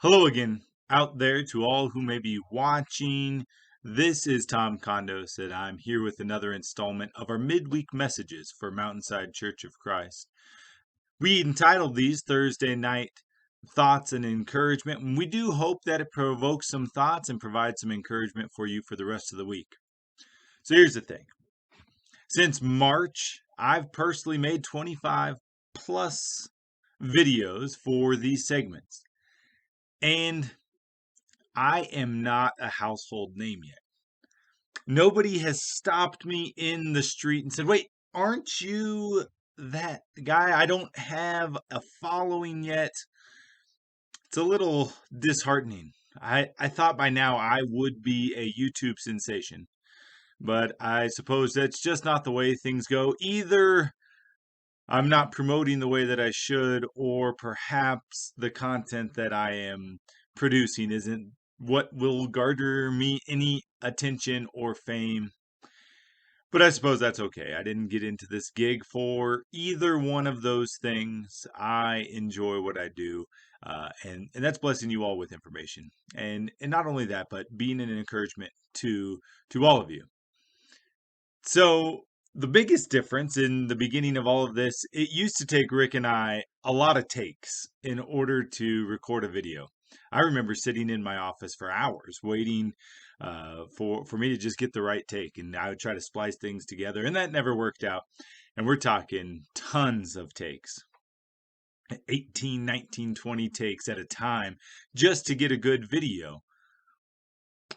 Hello again, out there to all who may be watching. This is Tom Condos, and I'm here with another installment of our midweek messages for Mountainside Church of Christ. We entitled these Thursday Night Thoughts and Encouragement, and we do hope that it provokes some thoughts and provides some encouragement for you for the rest of the week. So here's the thing. Since March, I've personally made 25 plus videos for these segments. And I am not a household name yet. Nobody has stopped me in the street and said, "Wait, aren't you that guy? I don't have a following yet." It's a little disheartening. I thought by now I would be a YouTube sensation, but I suppose that's just not the way things go. Either I'm not promoting the way that I should, or perhaps the content that I am producing isn't what will garner me any attention or fame. But I suppose that's okay. I didn't get into this gig for either one of those things. I enjoy what I do, and that's blessing you all with information, and not only that, but being an encouragement to all of you. So the biggest difference in the beginning of all of this, it used to take Rick and I a lot of takes in order to record a video. I remember sitting in my office for hours waiting for me to just get the right take, and I would try to splice things together, and that never worked out. And we're talking tons of takes. 18, 19, 20 takes at a time just to get a good video.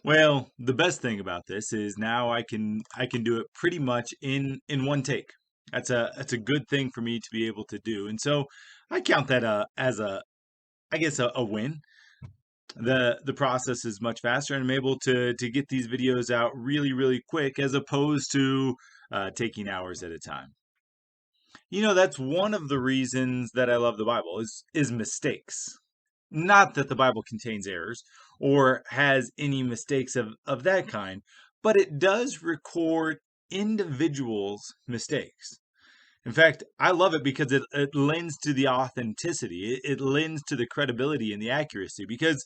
Well, the best thing about this is now I can do it pretty much in one take. That's a good thing for me to be able to do. And so I count that as a I guess a win. The process is much faster, and I'm able to get these videos out really quick as opposed to taking hours at a time. That's one of the reasons that I love the Bible is mistakes. Not that the Bible contains errors or has any mistakes of that kind, but it does record individuals' mistakes. In fact, I love it because it lends to the authenticity. It lends to the credibility and the accuracy because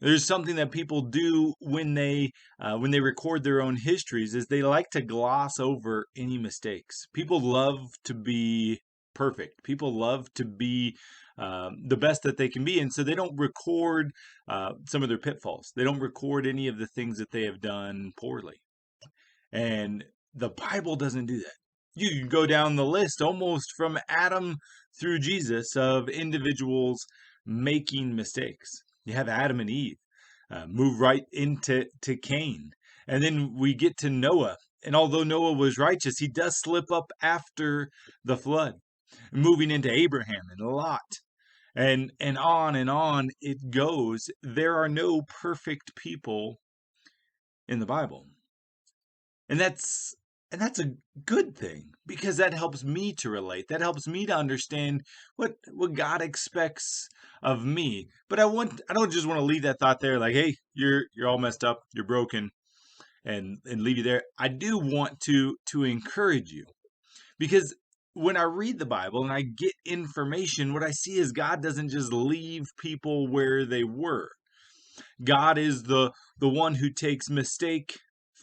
there's something that people do when they record their own histories is they like to gloss over any mistakes. People love to be perfect. People love to be the best that they can be, and so they don't record some of their pitfalls. They don't record any of the things that they have done poorly. And the Bible doesn't do that. You can go down the list almost from Adam through Jesus of individuals making mistakes. You have Adam and Eve, move right into Cain. And then we get to Noah. And although Noah was righteous, he does slip up after the flood. Moving into Abraham and Lot. And on it goes. There are no perfect people in the Bible. And that's a good thing because that helps me to relate. That helps me to understand what God expects of me. But I don't just want to leave that thought there like, hey, you're all messed up, you're broken, and leave you there. I do want to encourage you because when I read the Bible and I get information, what I see is God doesn't just leave people where they were. God is the one who takes mistake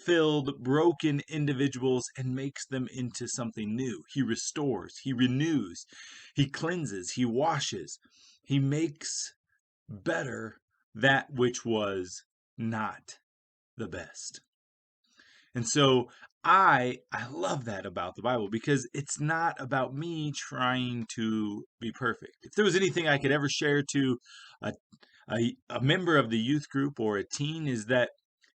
filled, broken individuals and makes them into something new. He restores, he renews, he cleanses, he washes, he makes better that which was not the best. And so I love that about the Bible because it's not about me trying to be perfect. If there was anything I could ever share to a a member of the youth group or a teen is that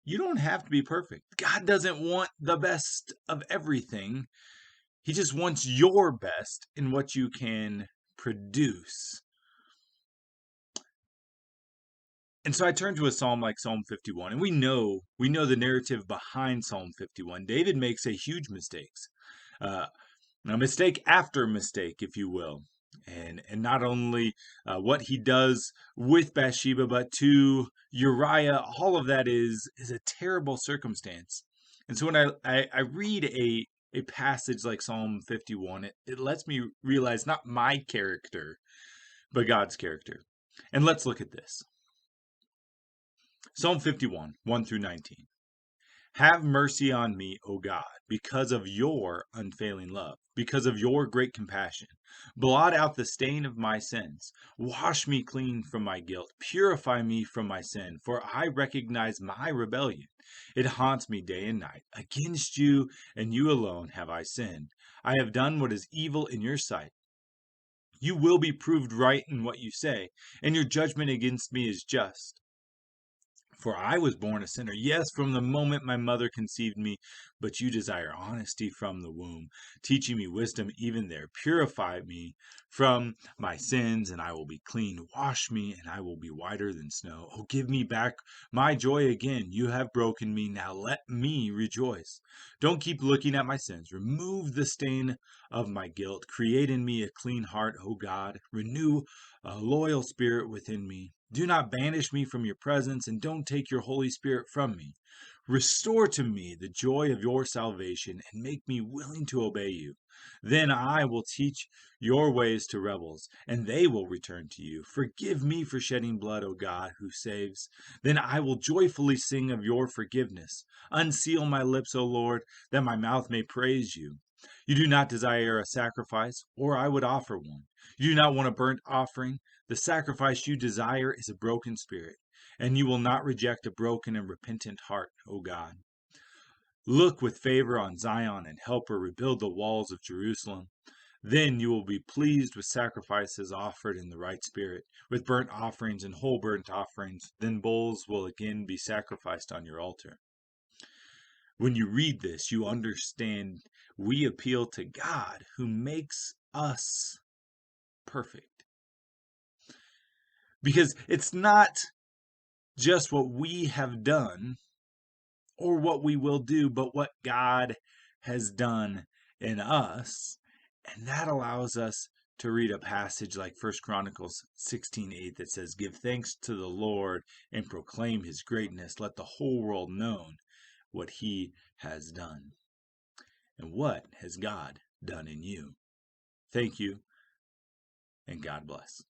you don't have to be perfect. God doesn't want the best of everything. He just wants your best in what you can produce. And so I turn to a psalm like Psalm 51, and we know the narrative behind Psalm 51. David makes a huge mistakes, uh, a mistake after mistake, if you will, and not only what he does with Bathsheba, but to Uriah. All of that is a terrible circumstance. And so when I read a passage like Psalm 51, it lets me realize not my character, but God's character. And let's look at this. Psalm 51, 1 through 19. Have mercy on me, O God, because of your unfailing love, because of your great compassion. Blot out the stain of my sins. Wash me clean from my guilt. Purify me from my sin, for I recognize my rebellion. It haunts me day and night. Against you and you alone have I sinned. I have done what is evil in your sight. You will be proved right in what you say, and your judgment against me is just. For I was born a sinner, yes, from the moment my mother conceived me. But you desire honesty from the womb, teaching me wisdom even there. Purify me from my sins, and I will be clean. Wash me, and I will be whiter than snow. Oh, give me back my joy again. You have broken me. Now let me rejoice. Don't keep looking at my sins. Remove the stain of my guilt. Create in me a clean heart, O God. Renew a loyal spirit within me. Do not banish me from your presence, and don't take your Holy Spirit from me. Restore to me the joy of your salvation, and make me willing to obey you. Then I will teach your ways to rebels, and they will return to you. Forgive me for shedding blood, O God, who saves. Then I will joyfully sing of your forgiveness. Unseal my lips, O Lord, that my mouth may praise you. You do not desire a sacrifice, or I would offer one. You do not want a burnt offering. The sacrifice you desire is a broken spirit, and you will not reject a broken and repentant heart, O God. Look with favor on Zion and help her rebuild the walls of Jerusalem. Then you will be pleased with sacrifices offered in the right spirit, with burnt offerings and whole burnt offerings. Then bulls will again be sacrificed on your altar. When you read this, you understand we appeal to God who makes us perfect. Because it's not just what we have done or what we will do, but what God has done in us. And that allows us to read a passage like 1 Chronicles 16:8 that says, "Give thanks to the Lord and proclaim his greatness. Let the whole world know what he has done." And what has God done in you? Thank you, and God bless.